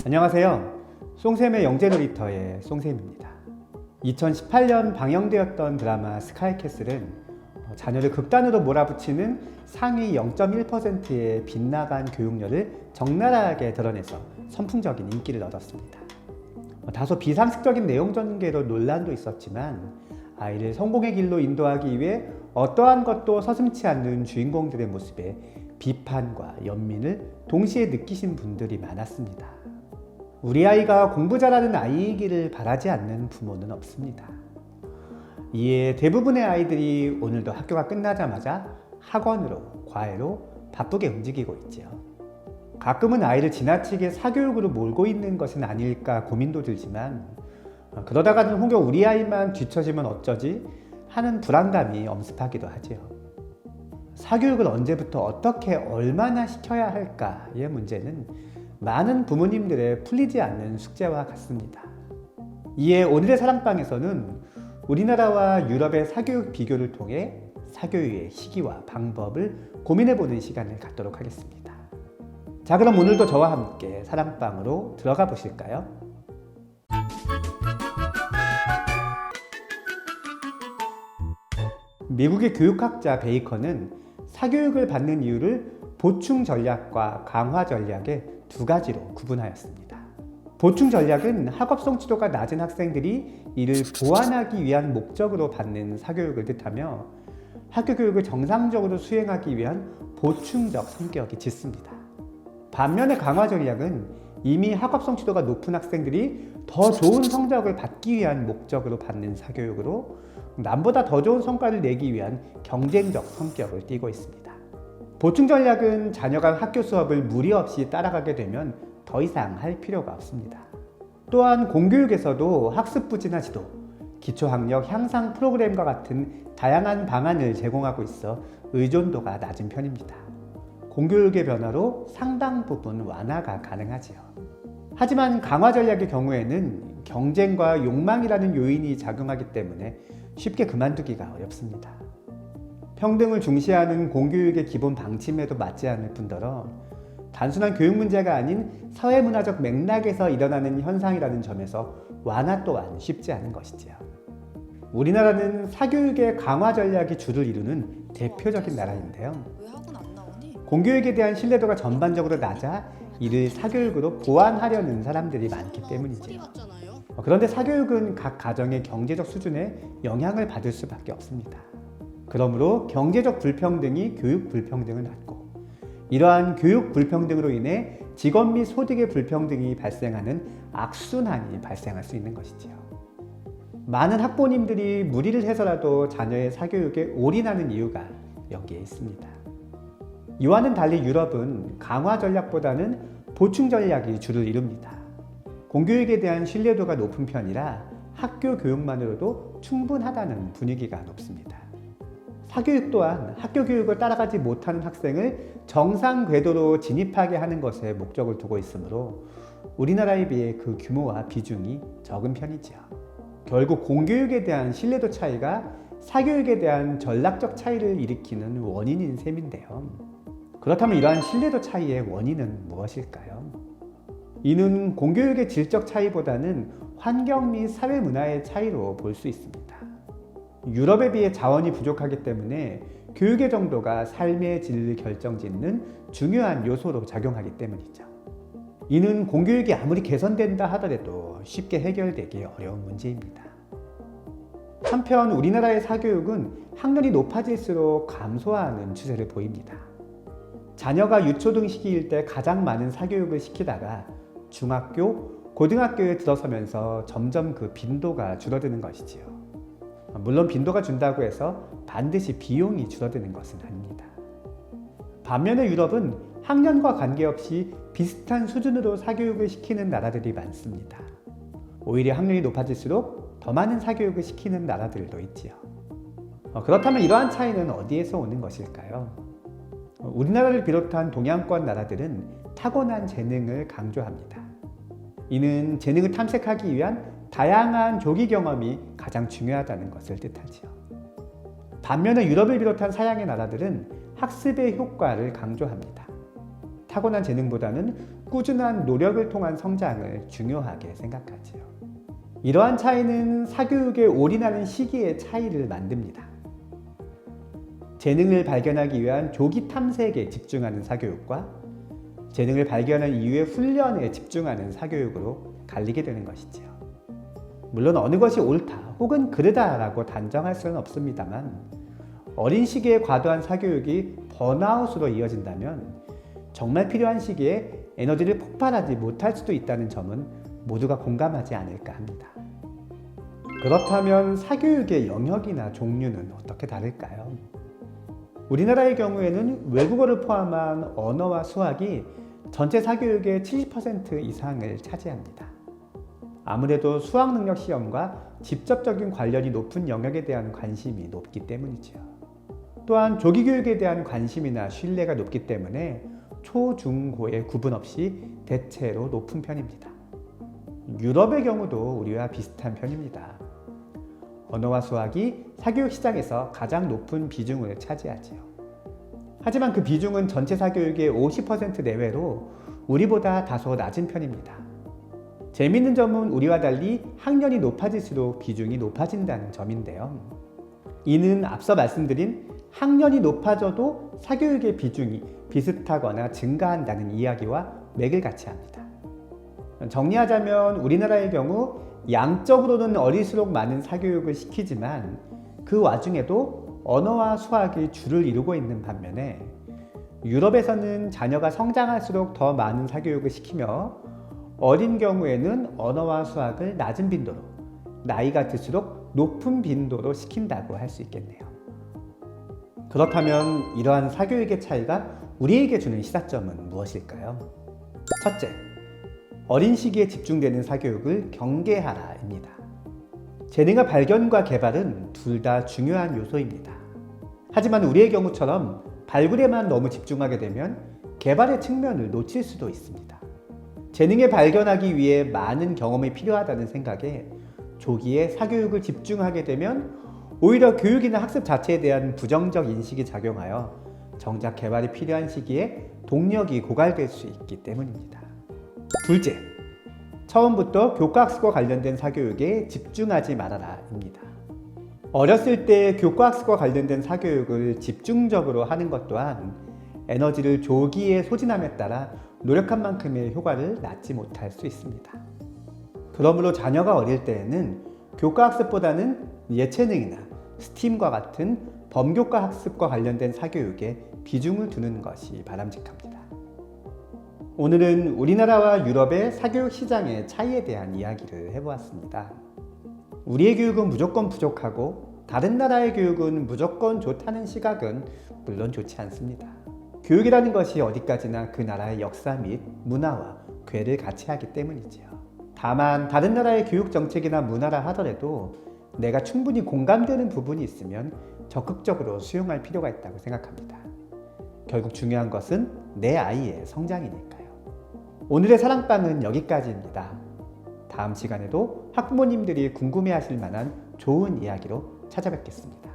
안녕하세요. 송샘의 영재놀이터의 송샘입니다. 2018년 방영되었던 드라마 스카이캐슬은 자녀를 극단으로 몰아붙이는 상위 0.1%의 빗나간 교육열을 적나라하게 드러내서 선풍적인 인기를 얻었습니다. 다소 비상식적인 내용 전개로 논란도 있었지만 아이를 성공의 길로 인도하기 위해 어떠한 것도 서슴지 않는 주인공들의 모습에 비판과 연민을 동시에 느끼신 분들이 많았습니다. 우리 아이가 공부 잘하는 아이이기를 바라지 않는 부모는 없습니다. 이에 대부분의 아이들이 오늘도 학교가 끝나자마자 학원으로, 과외로 바쁘게 움직이고 있지요. 가끔은 아이를 지나치게 사교육으로 몰고 있는 것은 아닐까 고민도 들지만 그러다가는 혹여 우리 아이만 뒤처지면 어쩌지 하는 불안감이 엄습하기도 하지요. 사교육을 언제부터 어떻게 얼마나 시켜야 할까의 문제는 많은 부모님들의 풀리지 않는 숙제와 같습니다. 이에 오늘의 사랑방에서는 우리나라와 유럽의 사교육 비교를 통해 사교육의 시기와 방법을 고민해보는 시간을 갖도록 하겠습니다. 자, 그럼 오늘도 저와 함께 사랑방으로 들어가 보실까요? 미국의 교육학자 베이컨은 사교육을 받는 이유를 보충 전략과 강화 전략의 두 가지로 구분하였습니다. 보충 전략은 학업 성취도가 낮은 학생들이 이를 보완하기 위한 목적으로 받는 사교육을 뜻하며 학교 교육을 정상적으로 수행하기 위한 보충적 성격이 짙습니다. 반면에 강화 전략은 이미 학업 성취도가 높은 학생들이 더 좋은 성적을 받기 위한 목적으로 받는 사교육으로 남보다 더 좋은 성과를 내기 위한 경쟁적 성격을 띠고 있습니다. 보충 전략은 자녀가 학교 수업을 무리 없이 따라가게 되면 더 이상 할 필요가 없습니다. 또한 공교육에서도 학습 부진화 지도, 기초학력 향상 프로그램과 같은 다양한 방안을 제공하고 있어 의존도가 낮은 편입니다. 공교육의 변화로 상당 부분 완화가 가능하지요. 하지만 강화 전략의 경우에는 경쟁과 욕망이라는 요인이 작용하기 때문에 쉽게 그만두기가 어렵습니다. 평등을 중시하는 공교육의 기본 방침에도 맞지 않을 뿐더러 단순한 교육 문제가 아닌 사회문화적 맥락에서 일어나는 현상이라는 점에서 완화 또한 쉽지 않은 것이지요. 우리나라는 사교육의 강화 전략이 주를 이루는 대표적인 나라인데요. 공교육에 대한 신뢰도가 전반적으로 낮아 이를 사교육으로 보완하려는 사람들이 많기 때문이지요. 그런데 사교육은 각 가정의 경제적 수준에 영향을 받을 수밖에 없습니다. 그러므로 경제적 불평등이 교육 불평등을 낳고 이러한 교육 불평등으로 인해 직업 및 소득의 불평등이 발생하는 악순환이 발생할 수 있는 것이지요. 많은 학부모님들이 무리를 해서라도 자녀의 사교육에 올인하는 이유가 여기에 있습니다. 이와는 달리 유럽은 강화 전략보다는 보충 전략이 주를 이룹니다. 공교육에 대한 신뢰도가 높은 편이라 학교 교육만으로도 충분하다는 분위기가 높습니다. 사교육 또한 학교 교육을 따라가지 못하는 학생을 정상 궤도로 진입하게 하는 것에 목적을 두고 있으므로 우리나라에 비해 그 규모와 비중이 적은 편이지요. 결국 공교육에 대한 신뢰도 차이가 사교육에 대한 전략적 차이를 일으키는 원인인 셈인데요. 그렇다면 이러한 신뢰도 차이의 원인은 무엇일까요? 이는 공교육의 질적 차이보다는 환경 및 사회 문화의 차이로 볼 수 있습니다. 유럽에 비해 자원이 부족하기 때문에 교육의 정도가 삶의 질을 결정짓는 중요한 요소로 작용하기 때문이죠. 이는 공교육이 아무리 개선된다 하더라도 쉽게 해결되기 어려운 문제입니다. 한편 우리나라의 사교육은 학년이 높아질수록 감소하는 추세를 보입니다. 자녀가 유초등 시기일 때 가장 많은 사교육을 시키다가 중학교, 고등학교에 들어서면서 점점 그 빈도가 줄어드는 것이지요. 물론 빈도가 준다고 해서 반드시 비용이 줄어드는 것은 아닙니다. 반면에 유럽은 학년과 관계없이 비슷한 수준으로 사교육을 시키는 나라들이 많습니다. 오히려 학년이 높아질수록 더 많은 사교육을 시키는 나라들도 있지요. 그렇다면 이러한 차이는 어디에서 오는 것일까요? 우리나라를 비롯한 동양권 나라들은 타고난 재능을 강조합니다. 이는 재능을 탐색하기 위한 다양한 조기 경험이 가장 중요하다는 것을 뜻하지요. 반면에 유럽을 비롯한 서양의 나라들은 학습의 효과를 강조합니다. 타고난 재능보다는 꾸준한 노력을 통한 성장을 중요하게 생각하지요. 이러한 차이는 사교육에 올인하는 시기의 차이를 만듭니다. 재능을 발견하기 위한 조기 탐색에 집중하는 사교육과 재능을 발견한 이후의 훈련에 집중하는 사교육으로 갈리게 되는 것이지요. 물론 어느 것이 옳다 혹은 그르다라고 단정할 수는 없습니다만 어린 시기에 과도한 사교육이 번아웃으로 이어진다면 정말 필요한 시기에 에너지를 폭발하지 못할 수도 있다는 점은 모두가 공감하지 않을까 합니다. 그렇다면 사교육의 영역이나 종류는 어떻게 다를까요? 우리나라의 경우에는 외국어를 포함한 언어와 수학이 전체 사교육의 70% 이상을 차지합니다. 아무래도 수학 능력 시험과 직접적인 관련이 높은 영역에 대한 관심이 높기 때문이죠. 또한 조기 교육에 대한 관심이나 신뢰가 높기 때문에 초, 중, 고의 구분 없이 대체로 높은 편입니다. 유럽의 경우도 우리와 비슷한 편입니다. 언어와 수학이 사교육 시장에서 가장 높은 비중을 차지하지요. 하지만 그 비중은 전체 사교육의 50% 내외로 우리보다 다소 낮은 편입니다. 재미있는 점은 우리와 달리 학년이 높아질수록 비중이 높아진다는 점인데요. 이는 앞서 말씀드린 학년이 높아져도 사교육의 비중이 비슷하거나 증가한다는 이야기와 맥을 같이 합니다. 정리하자면 우리나라의 경우 양적으로는 어릴수록 많은 사교육을 시키지만 그 와중에도 언어와 수학이 주를 이루고 있는 반면에 유럽에서는 자녀가 성장할수록 더 많은 사교육을 시키며 어린 경우에는 언어와 수학을 낮은 빈도로, 나이가 들수록 높은 빈도로 시킨다고 할 수 있겠네요. 그렇다면 이러한 사교육의 차이가 우리에게 주는 시사점은 무엇일까요? 첫째, 어린 시기에 집중되는 사교육을 경계하라입니다. 재능의 발견과 개발은 둘 다 중요한 요소입니다. 하지만 우리의 경우처럼 발굴에만 너무 집중하게 되면 개발의 측면을 놓칠 수도 있습니다. 재능을 발견하기 위해 많은 경험이 필요하다는 생각에 조기에 사교육을 집중하게 되면 오히려 교육이나 학습 자체에 대한 부정적 인식이 작용하여 정작 개발이 필요한 시기에 동력이 고갈될 수 있기 때문입니다. 둘째, 처음부터 교과학습과 관련된 사교육에 집중하지 말아라입니다. 어렸을 때 교과학습과 관련된 사교육을 집중적으로 하는 것 또한 에너지를 조기에 소진함에 따라 노력한 만큼의 효과를 낳지 못할 수 있습니다. 그러므로 자녀가 어릴 때에는 교과학습보다는 예체능이나 스팀과 같은 범교과 학습과 관련된 사교육에 비중을 두는 것이 바람직합니다. 오늘은 우리나라와 유럽의 사교육 시장의 차이에 대한 이야기를 해보았습니다. 우리의 교육은 무조건 부족하고 다른 나라의 교육은 무조건 좋다는 시각은 물론 좋지 않습니다. 교육이라는 것이 어디까지나 그 나라의 역사 및 문화와 궤를 같이 하기 때문이지요. 다만 다른 나라의 교육 정책이나 문화라 하더라도 내가 충분히 공감되는 부분이 있으면 적극적으로 수용할 필요가 있다고 생각합니다. 결국 중요한 것은 내 아이의 성장이니까요. 오늘의 사랑방은 여기까지입니다. 다음 시간에도 학부모님들이 궁금해하실 만한 좋은 이야기로 찾아뵙겠습니다.